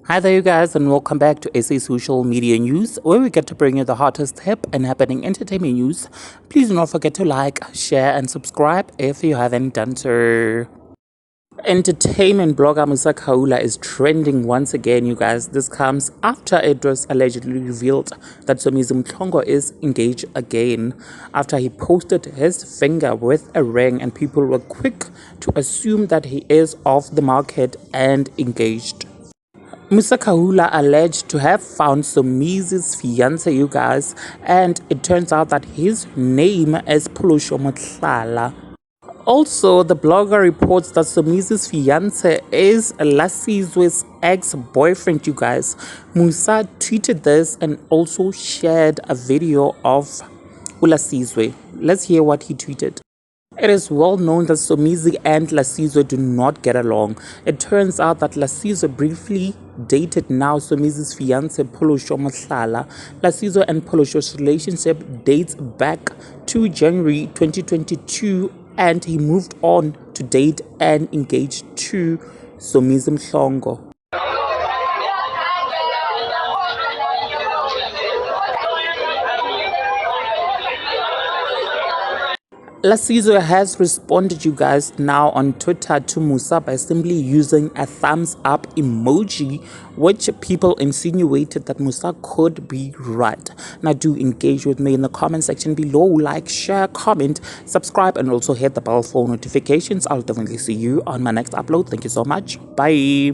Hi there, you guys, and welcome back to SA Social Media News, where we get to bring you the hottest, hip, and happening entertainment news. Please do not forget to like, share, and subscribe if you haven't done so. Entertainment blogger Musa Kaula is trending once again, you guys. This comes after it was allegedly revealed that Somizi is engaged again after he posted his finger with a ring, and people were quick to assume that he is off the market and engaged. Musa Kahula alleged to have found Somizi's fiance, you guys, and it turns out that his name is Pulusho Motlala. Also, the blogger reports that Somizi's fiance is Lasizwe's ex-boyfriend, you guys. Musa tweeted this and also shared a video of Lasizwe. Let's hear what he tweeted. It is well known that Somizi and Lasizwe do not get along. It turns out that Lasizwe briefly dated now Somizi's fiance Pulusho Motlala. Lasizwe and Pulusho's relationship dates back to January 2022, and he moved on to date and engage to Somizi Mhlongo. Lasizwe has responded, you guys, now on Twitter to Musa by simply using a thumbs up emoji, which people insinuated that Musa could be right. Now do engage with me in the comment section below, like, share, comment, subscribe, and also hit the bell for notifications. I'll definitely see you on my next upload. Thank you so much. Bye.